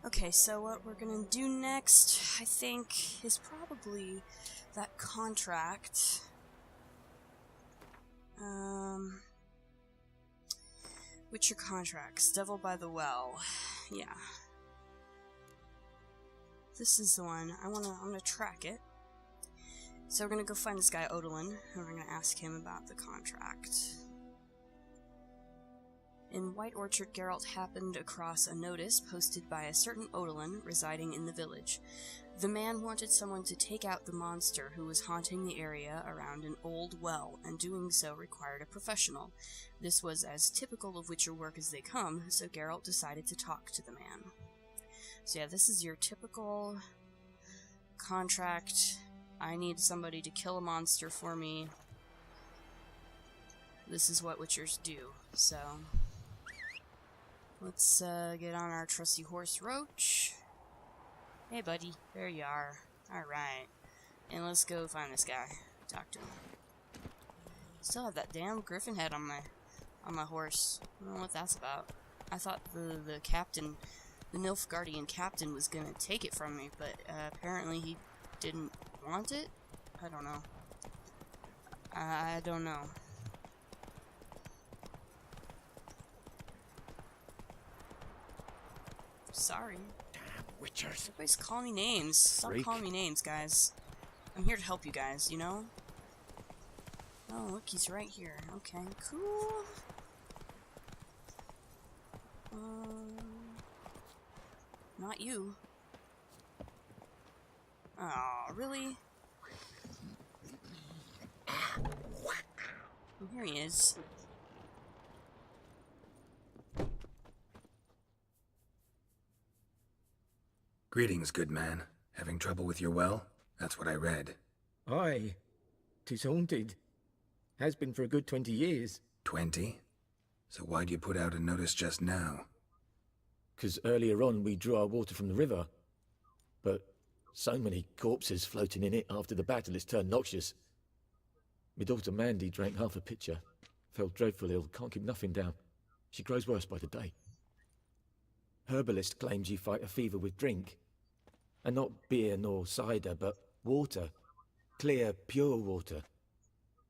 Okay, so what we're gonna do next, I think, is probably that contract. Witcher contracts, Devil by the Well. Yeah. This is the one. I'm gonna track it. So we're gonna go find this guy Odalin, and we're gonna ask him about the contract. In White Orchard, Geralt happened across a notice posted by a certain Odalin residing in the village. The man wanted someone to take out the monster who was haunting the area around an old well, and doing so required a professional. This was as typical of Witcher work as they come, so Geralt decided to talk to the man. So yeah, this is your typical contract. I need somebody to kill a monster for me. This is what Witchers do, so... Let's get on our trusty horse Roach. Hey buddy, there you are. Alright. And let's go find this guy. Talk to him. Still have that damn griffin head on my horse. I don't know what that's about. I thought the captain, the Nilfgaardian captain, was gonna take it from me, but apparently he didn't want it? I don't know. I don't know. Sorry. Damn Witchers. Everybody's calling me names. Stop calling me names, guys. I'm here to help you guys, you know? Oh, look, he's right here. Okay, cool. Not you. Oh, really? Oh, here he is. Greetings, good man. Having trouble with your well? That's what I read. Aye. 'Tis haunted. Has been for a good 20 years. 20? So why'd you put out a notice just now? 'Cause earlier on we drew our water from the river. But so many corpses floating in it after the battle it's turned noxious. My daughter Mandy drank half a pitcher. Fell dreadful ill, can't keep nothing down. She grows worse by the day. Herbalist claims you fight a fever with drink. And not beer nor cider, but water. Clear, pure water.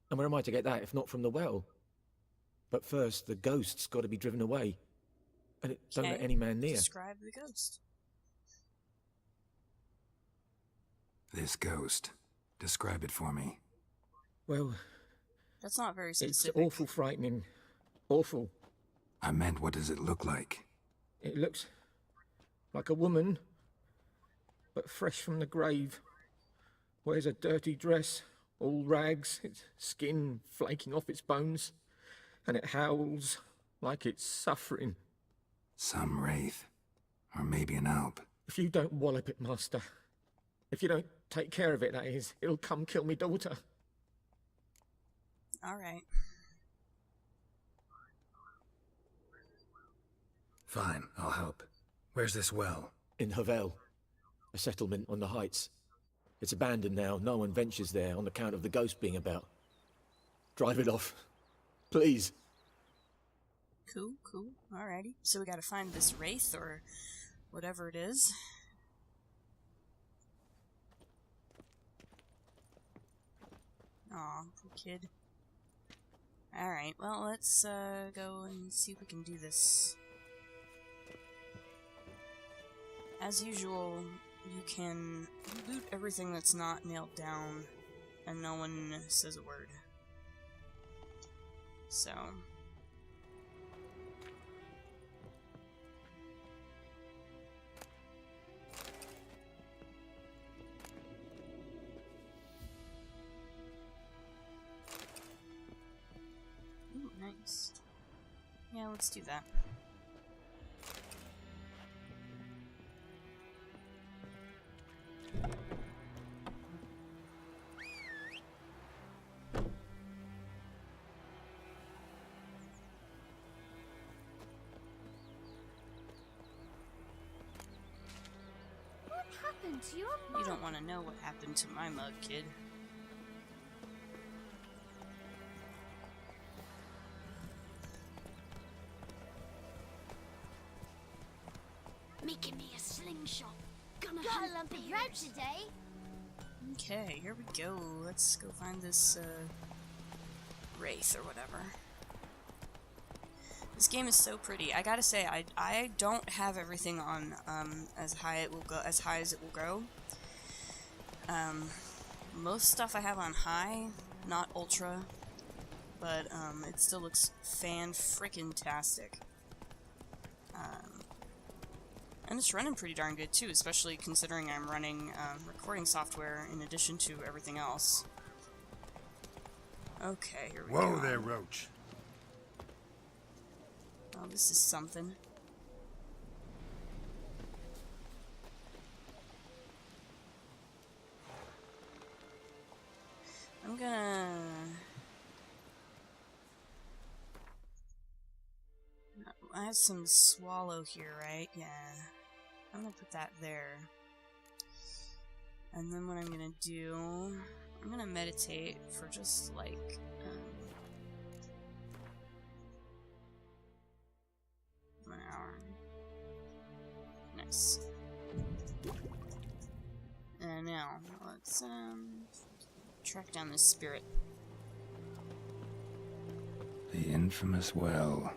And where am I to get that if not from the well? But first, the ghost's got to be driven away. And it don't let any man near. Describe the ghost. This ghost. Describe it for me. Well, that's not very specific. It's awful frightening. Awful. I meant, what does it look like? It looks like a woman, but fresh from the grave. Wears a dirty dress, all rags, its skin flaking off its bones, and it howls like it's suffering. Some wraith. Or maybe an alp. If you don't wallop it, master, if you don't take care of it, that is, it'll come kill me daughter. Alright. Fine, I'll help. Where's this well? In Havel, a settlement on the heights. It's abandoned now, no one ventures there on account of the ghost being about. Drive it off, please. Cool, cool, alrighty. So we gotta find this wraith, or whatever it is. Aw, poor kid. Alright, well, let's go and see if we can do this. As usual, you can loot everything that's not nailed down, and no one says a word. So... Ooh, nice. Yeah, let's do that. What happened to your mug? You don't want to know what happened to my mug, kid. Make him me a slingshot. Gonna got a lump of bread today. Okay, here we go. Let's go find this wraith or whatever. This game is so pretty. I gotta say, I don't have everything on as high as it will go. Most stuff I have on high, not ultra, but it still looks fan-frickin-tastic. And it's running pretty darn good too, especially considering I'm running recording software in addition to everything else. Okay, here we go. Whoa there, Roach. Oh, this is something. I'm gonna... I have some swallow here, right? Yeah. I'm gonna put that there. And then what I'm gonna do... I'm gonna meditate for just, like... 1 hour. Nice. And now, let's, track down this spirit. The infamous well.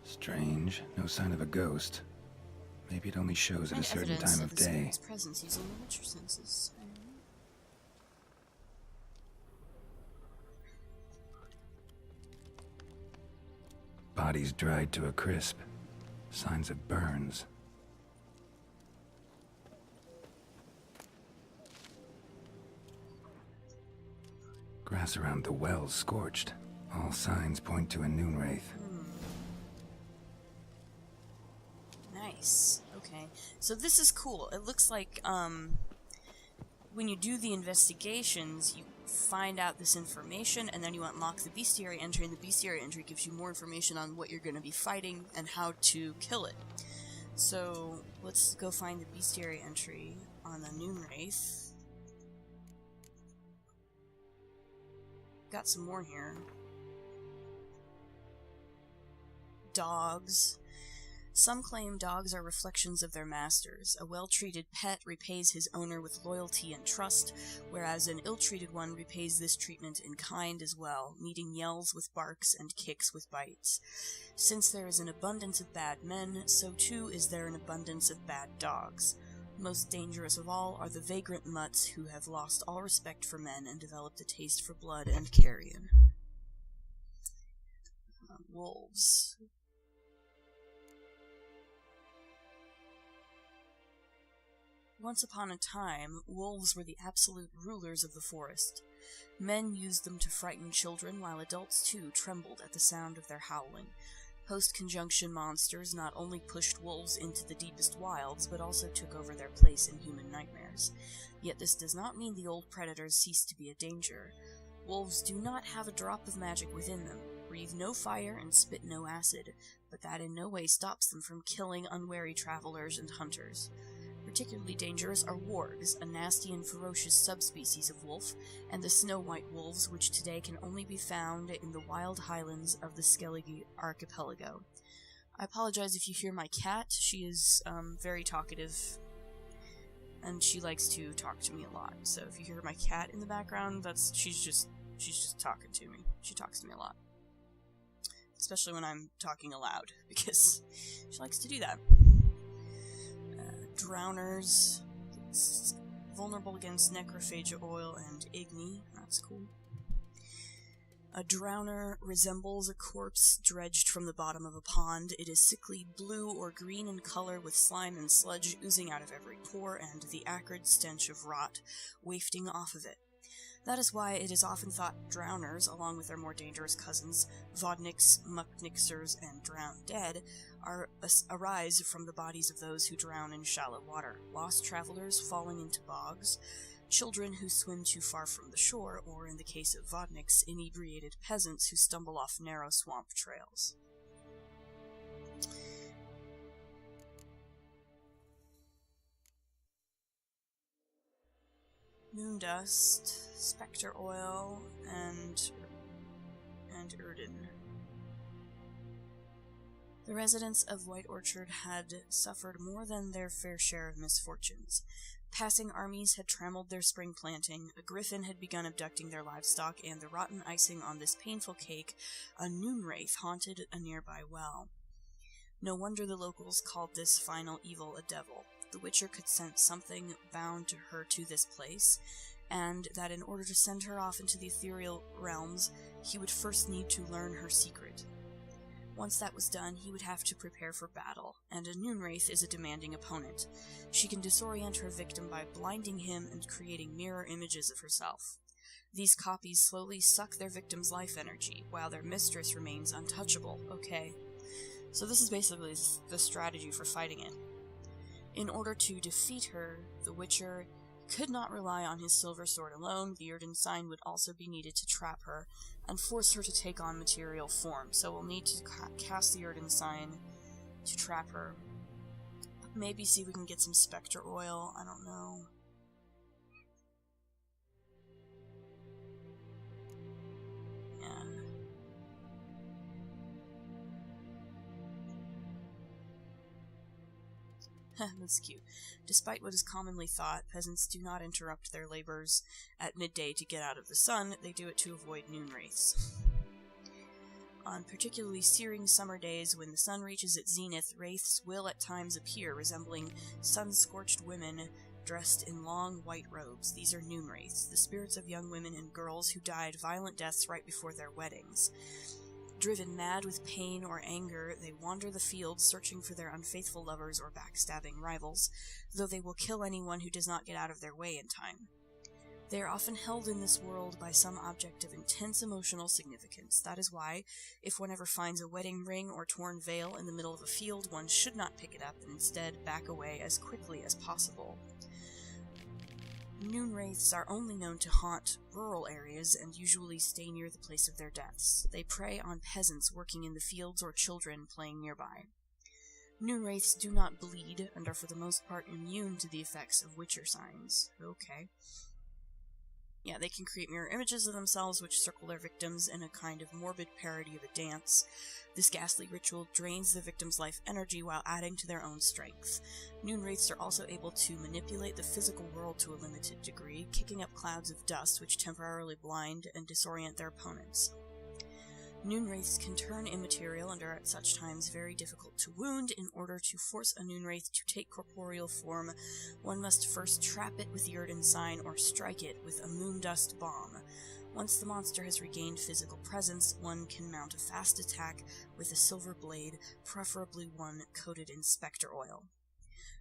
Strange. No sign of a ghost. Maybe it only shows at a certain time of day. Its presence using the Witcher senses. Bodies dried to a crisp. Signs of burns. Grass around the well scorched. All signs point to a noon wraith. Nice. Okay. So this is cool. It looks like, when you do the investigations, you find out this information, and then you unlock the bestiary entry, and the bestiary entry gives you more information on what you're going to be fighting and how to kill it. So, let's go find the bestiary entry on the Noon Wraith. Got some more here. Dogs. Some claim dogs are reflections of their masters. A well-treated pet repays his owner with loyalty and trust, whereas an ill-treated one repays this treatment in kind as well, meeting yells with barks and kicks with bites. Since there is an abundance of bad men, so too is there an abundance of bad dogs. Most dangerous of all are the vagrant mutts who have lost all respect for men and developed a taste for blood and carrion. Wolves. Once upon a time, wolves were the absolute rulers of the forest. Men used them to frighten children, while adults too trembled at the sound of their howling. Post-conjunction monsters not only pushed wolves into the deepest wilds, but also took over their place in human nightmares. Yet this does not mean the old predators ceased to be a danger. Wolves do not have a drop of magic within them, breathe no fire and spit no acid, but that in no way stops them from killing unwary travelers and hunters. Particularly dangerous are wargs, a nasty and ferocious subspecies of wolf, and the snow-white wolves, which today can only be found in the wild highlands of the Skellige archipelago. I apologize if you hear my cat. She is very talkative, and she likes to talk to me a lot. So if you hear my cat in the background, she's just talking to me. She talks to me a lot, especially when I'm talking aloud, because she likes to do that. Drowners. It's vulnerable against necrophagia oil and igni. That's cool. A drowner resembles a corpse dredged from the bottom of a pond. It is sickly blue or green in color, with slime and sludge oozing out of every pore and the acrid stench of rot wafting off of it. That is why it is often thought drowners, along with their more dangerous cousins, vodniks, mucknixers, and drowned dead, arise from the bodies of those who drown in shallow water, lost travelers falling into bogs, children who swim too far from the shore, or, in the case of vodniks, inebriated peasants who stumble off narrow swamp trails. Moon dust, spectre oil, and Erdin. The residents of White Orchard had suffered more than their fair share of misfortunes. Passing armies had trammeled their spring planting, a griffin had begun abducting their livestock, and the rotten icing on this painful cake, a noon wraith haunted a nearby well. No wonder the locals called this final evil a devil. The Witcher could sense something bound to her to this place, and that in order to send her off into the ethereal realms, he would first need to learn her secret. Once that was done, he would have to prepare for battle, and a Noonwraith is a demanding opponent. She can disorient her victim by blinding him and creating mirror images of herself. These copies slowly suck their victim's life energy, while their mistress remains untouchable, okay? So this is basically the strategy for fighting it. In order to defeat her, the Witcher could not rely on his silver sword alone. The Yrden sign would also be needed to trap her and force her to take on material form. So we'll need to cast the Yrden sign to trap her. Maybe see if we can get some Spectre oil. I don't know. Yeah. That's cute. Despite what is commonly thought, peasants do not interrupt their labors at midday to get out of the sun. They do it to avoid noon wraiths. On particularly searing summer days, when the sun reaches its zenith, wraiths will at times appear, resembling sun-scorched women dressed in long white robes. These are noon wraiths, the spirits of young women and girls who died violent deaths right before their weddings. Driven mad with pain or anger, they wander the fields searching for their unfaithful lovers or backstabbing rivals, though they will kill anyone who does not get out of their way in time. They are often held in this world by some object of intense emotional significance. That is why, if one ever finds a wedding ring or torn veil in the middle of a field, one should not pick it up and instead back away as quickly as possible. Noon wraiths are only known to haunt rural areas and usually stay near the place of their deaths. They prey on peasants working in the fields or children playing nearby. Noon wraiths do not bleed and are for the most part immune to the effects of Witcher signs. Okay. Yeah, they can create mirror images of themselves which circle their victims in a kind of morbid parody of a dance. This ghastly ritual drains the victim's life energy while adding to their own strength. Noon wraiths are also able to manipulate the physical world to a limited degree, kicking up clouds of dust which temporarily blind and disorient their opponents. Noon wraiths can turn immaterial and are at such times very difficult to wound. In order to force a noon wraith to take corporeal form, one must first trap it with the Yrden sign or strike it with a moondust bomb. Once the monster has regained physical presence, one can mount a fast attack with a silver blade, preferably one coated in Spectre oil.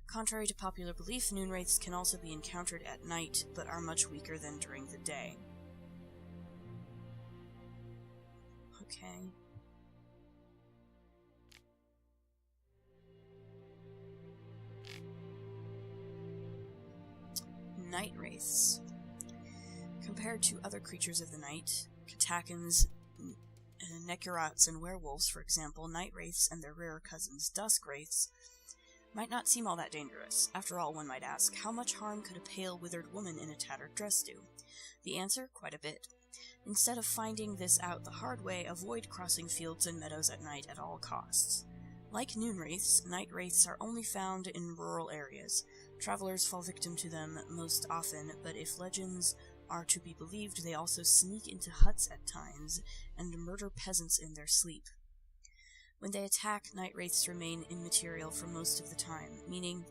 Contrary to popular belief, noon wraiths can also be encountered at night, but are much weaker than during the day. Okay. Night wraiths. Compared to other creatures of the night, Katakans, Nekurats, and werewolves, for example, night wraiths and their rarer cousins, dusk wraiths, might not seem all that dangerous. After all, one might ask, how much harm could a pale, withered woman in a tattered dress do? The answer, quite a bit. Instead of finding this out the hard way, avoid crossing fields and meadows at night at all costs. Like noon wraiths, night wraiths are only found in rural areas. Travelers fall victim to them most often, but if legends are to be believed, they also sneak into huts at times and murder peasants in their sleep. When they attack, night wraiths remain immaterial for most of the time, meaning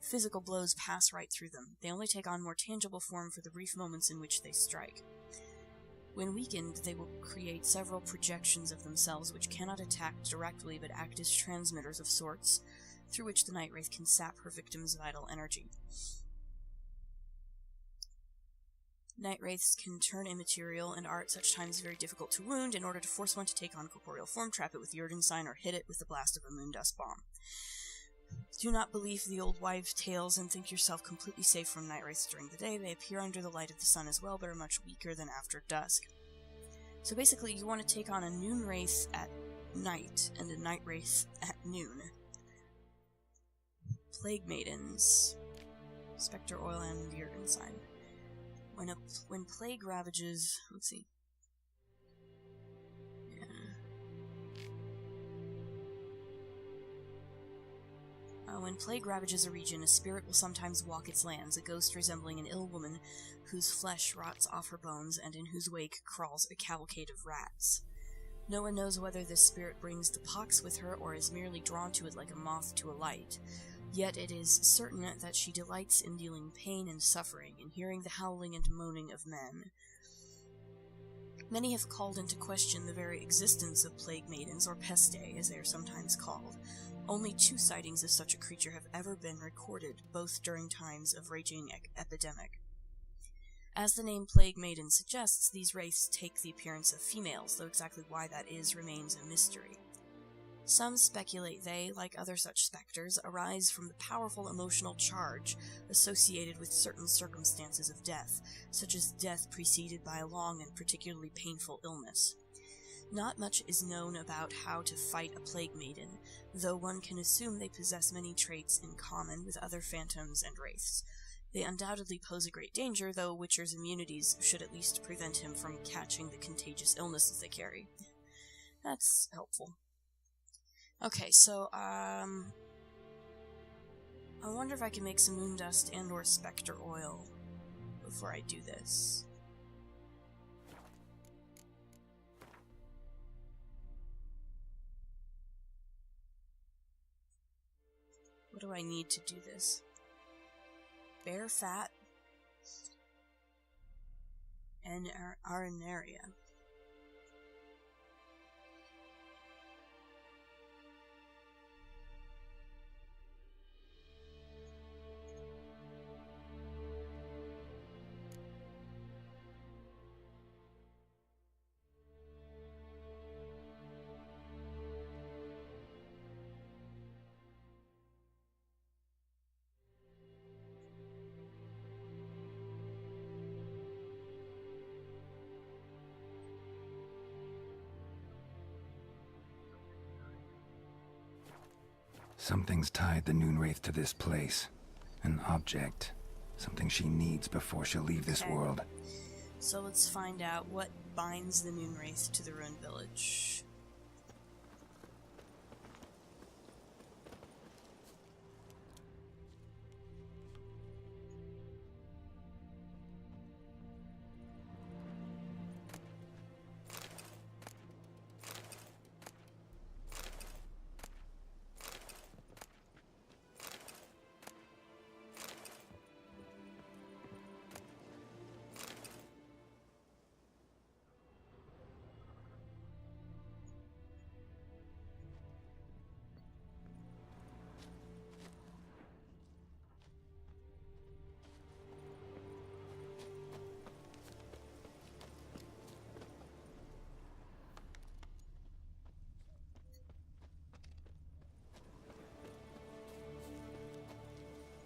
physical blows pass right through them. They only take on more tangible form for the brief moments in which they strike. When weakened, they will create several projections of themselves which cannot attack directly but act as transmitters of sorts, through which the night wraith can sap her victim's vital energy. Night wraiths can turn immaterial and are at such times very difficult to wound. In order to force one to take on corporeal form, trap it with the Yrden sign or hit it with the blast of a moondust bomb. Do not believe the old wives' tales and think yourself completely safe from night wraiths during the day. They appear under the light of the sun as well, but are much weaker than after dusk. So basically, you want to take on a noon wraith at night and a night wraith at noon. Plague maidens, Spectre oil, and the Yrden sign. When plague ravages, let's see. Yeah. When plague ravages a region, a spirit will sometimes walk its lands, a ghost resembling an ill woman whose flesh rots off her bones and in whose wake crawls a cavalcade of rats. No one knows whether this spirit brings the pox with her or is merely drawn to it like a moth to a light. Yet it is certain that she delights in dealing pain and suffering, in hearing the howling and moaning of men. Many have called into question the very existence of plague maidens, or peste, as they are sometimes called. Only 2 sightings of such a creature have ever been recorded, both during times of raging epidemic. As the name Plague Maiden suggests, these wraiths take the appearance of females, though exactly why that is remains a mystery. Some speculate they, like other such specters, arise from the powerful emotional charge associated with certain circumstances of death, such as death preceded by a long and particularly painful illness. Not much is known about how to fight a plague maiden, though one can assume they possess many traits in common with other phantoms and wraiths. They undoubtedly pose a great danger, though Witcher's immunities should at least prevent him from catching the contagious illnesses they carry. That's helpful. Okay, so, I wonder if I can make some moon dust and or specter oil before I do this. What do I need to do this? Bear fat and arenaria. Something's tied the Noonwraith to this place. An object. Something she needs before she'll leave this world. So let's find out what binds the Noonwraith to the ruined village.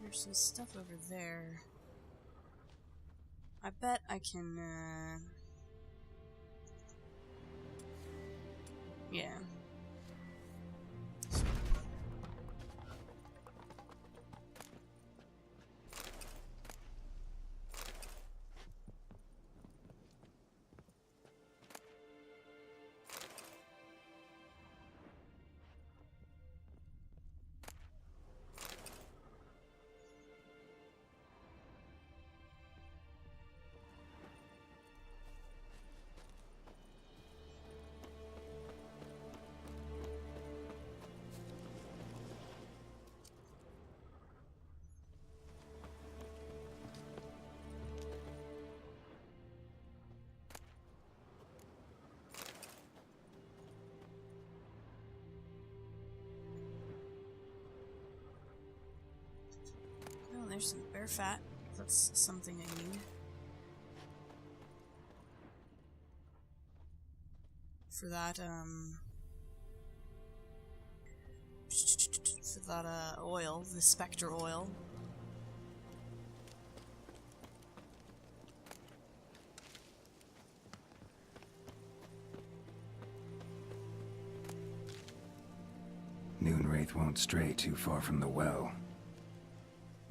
There's some stuff over there. I bet I can, yeah. Oh, there's some bear fat. That's something I need. For that, oil, the specter oil. Noonwraith won't stray too far from the well.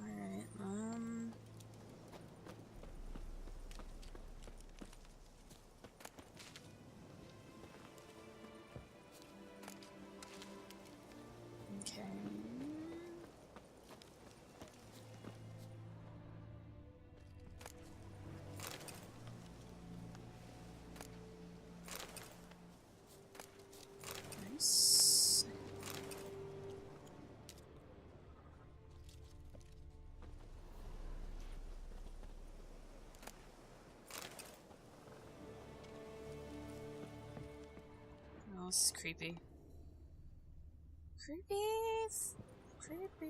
Alright, okay. this is creepy. Creepy. Creepy.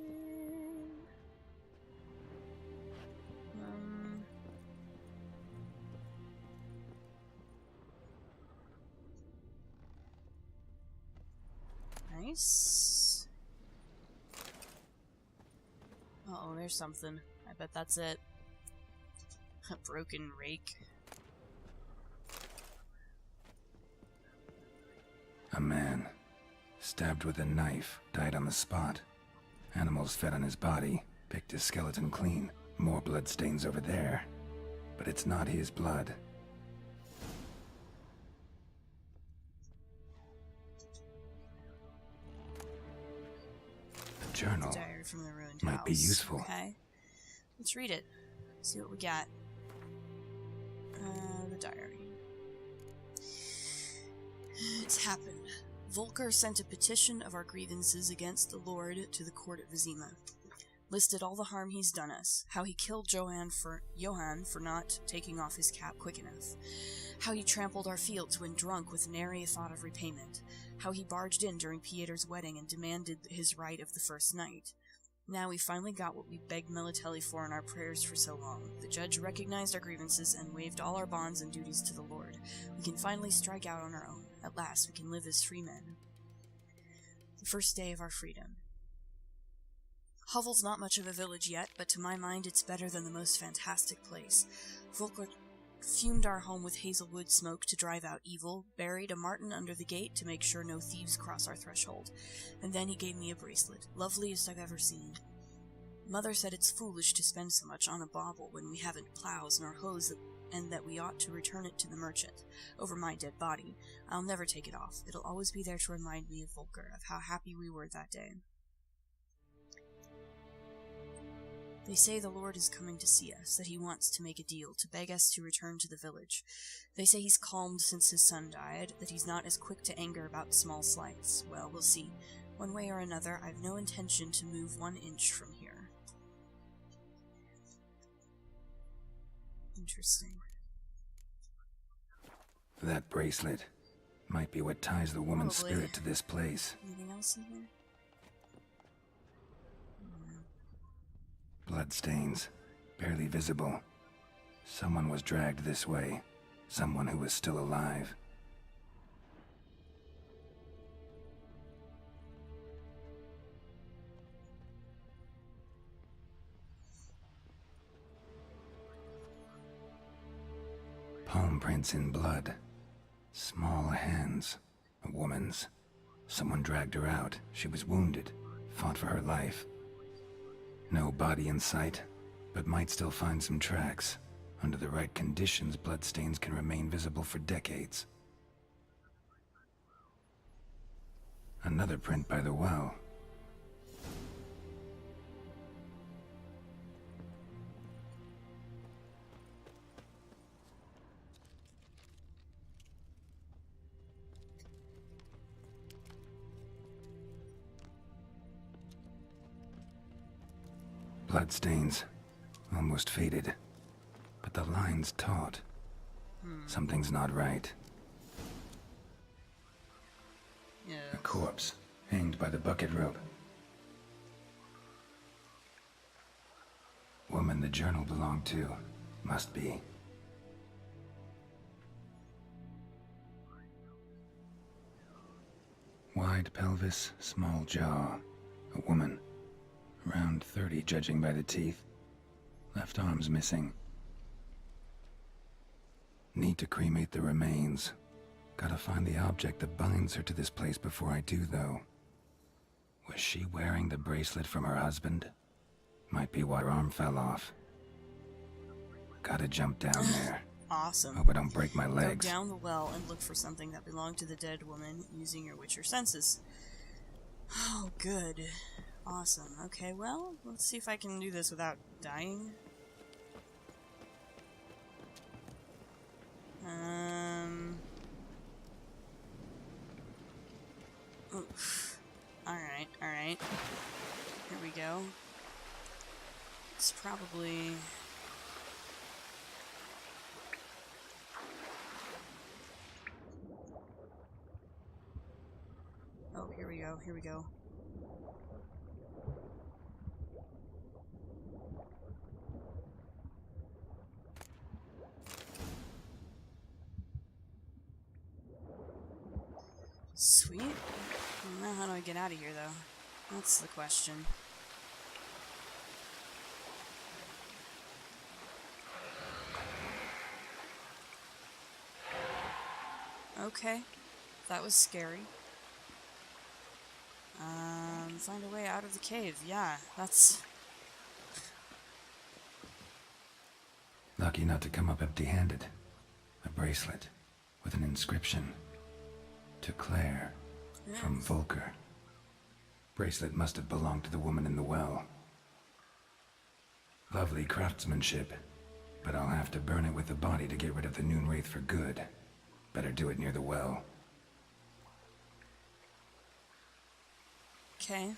Nice. Uh-oh, there's something. I bet that's it. A broken rake. A man, stabbed with a knife, died on the spot. Animals fed on his body, picked his skeleton clean. More bloodstains over there. But it's not his blood. A journal Diary from the ruined might be house. useful. Okay. Let's read it. See what we got. The diary. It's happened. Volker sent a petition of our grievances against the Lord to the court at Vizima. Listed all the harm he's done us. How he killed Johann for not taking off his cap quick enough. How he trampled our fields when drunk with nary a thought of repayment. How he barged in during Pieter's wedding and demanded his right of the first night. Now we finally got what we begged Melitelli for in our prayers for so long. The judge recognized our grievances and waived all our bonds and duties to the Lord. We can finally strike out on our own. At last we can live as free men. The first day of our freedom. Hovel's not much of a village yet, but to my mind it's better than the most fantastic place. Volker fumed our home with hazelwood smoke to drive out evil, buried a marten under the gate to make sure no thieves cross our threshold, and then he gave me a bracelet, loveliest I've ever seen. Mother said it's foolish to spend so much on a bauble when we haven't plows nor hoes, and that we ought to return it to the merchant, over my dead body. I'll never take it off. It'll always be there to remind me of Volker, of how happy we were that day. They say the Lord is coming to see us, that he wants to make a deal, to beg us to return to the village. They say he's calmed since his son died, that he's not as quick to anger about small slights. Well, we'll see. One way or another, I've no intention to move 1 inch from here. Interesting. That bracelet might be what ties the woman's Probably. spirit to this place. Anything else in here? Bloodstains, barely visible. Someone was dragged this way. Someone who was still alive. Palm prints in blood. Small hands. A woman's. Someone dragged her out. She was wounded. Fought for her life. No body in sight, but might still find some tracks. Under the right conditions, bloodstains can remain visible for decades. Another print by the well. Bloodstains, almost faded, but the line's taut. Something's not right. Yeah. A corpse, hanged by the bucket rope. Woman the journal belonged to, must be. Wide pelvis, small jaw. A woman. Around 30, judging by the teeth. Left arm's missing. Need to cremate the remains. Gotta find the object that binds her to this place before I do, though. Was she wearing the bracelet from her husband? Might be why her arm fell off. Gotta jump down there. Awesome. Hope I don't break my legs. Go down the well and look for something that belonged to the dead woman using your Witcher senses. Oh, good. Awesome. Okay, well, let's see if I can do this without dying. Oof. Alright, alright. Here we go. It's probably... we go, here we go. Sweet. Now how do I get out of here, though? That's the question. Okay. That was scary. Find a way out of the cave. Yeah, that's... Lucky not to come up empty-handed. A bracelet with an inscription. To Claire, from Volker. Bracelet must have belonged to the woman in the well. Lovely craftsmanship, but I'll have to burn it with the body to get rid of the Noon Wraith for good. Better do it near the well. Okay.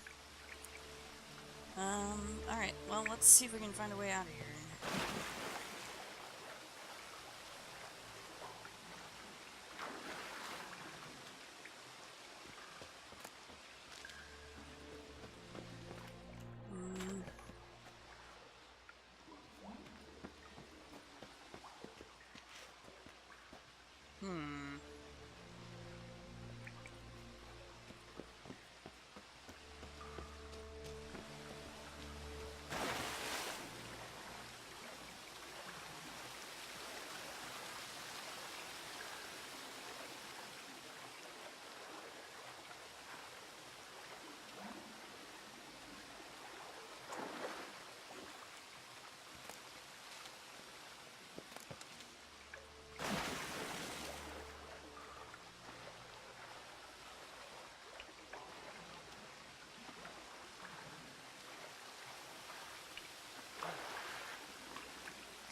Alright, well, let's see if we can find a way out of here.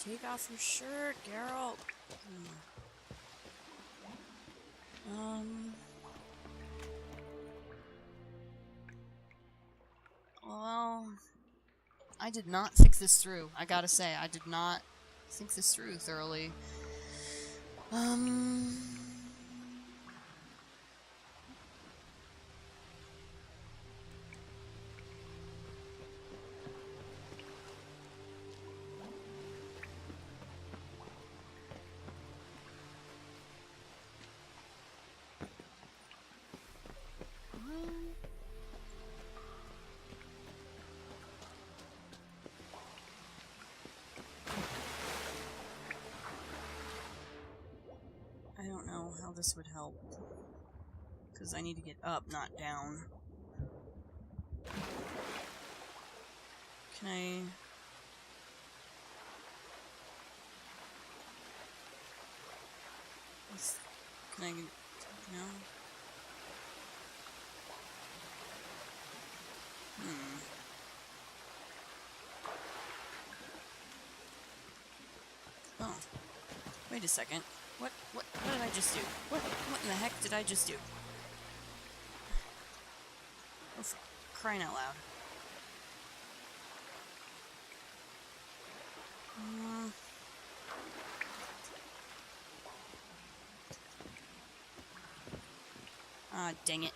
Take off your shirt, Geralt. Well, I did not think this through. I gotta say, I did not think this through thoroughly. I don't know how this would help. Because I need to get up, not down. Can I... Can I... No? Oh. Wait a second. What did I just do? What in the heck did I just do? Oh, for crying out loud. Ah, dang it.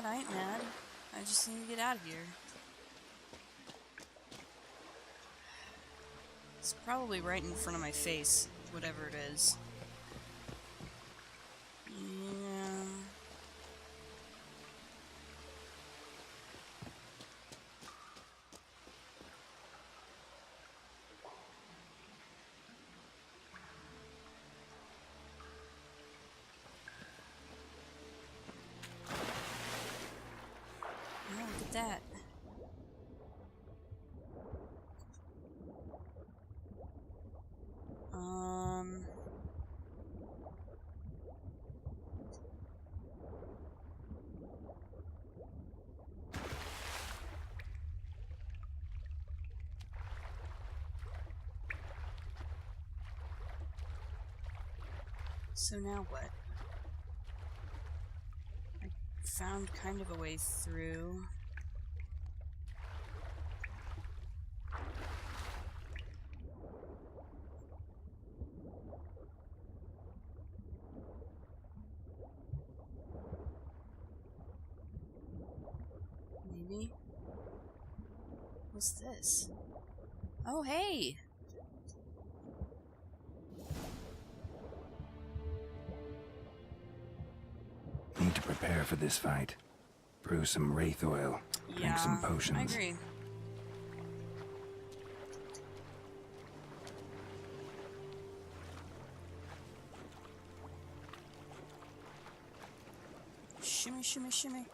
I ain't mad. I just need to get out of here. It's probably right in front of my face, whatever it is. Yeah. Look at that. So now what? I found kind of a way through. Maybe? What's this? Oh, hey! Need to prepare for this fight. Brew some wraith oil. Drink some potions. I agree. Shimmy, shimmy, shimmy.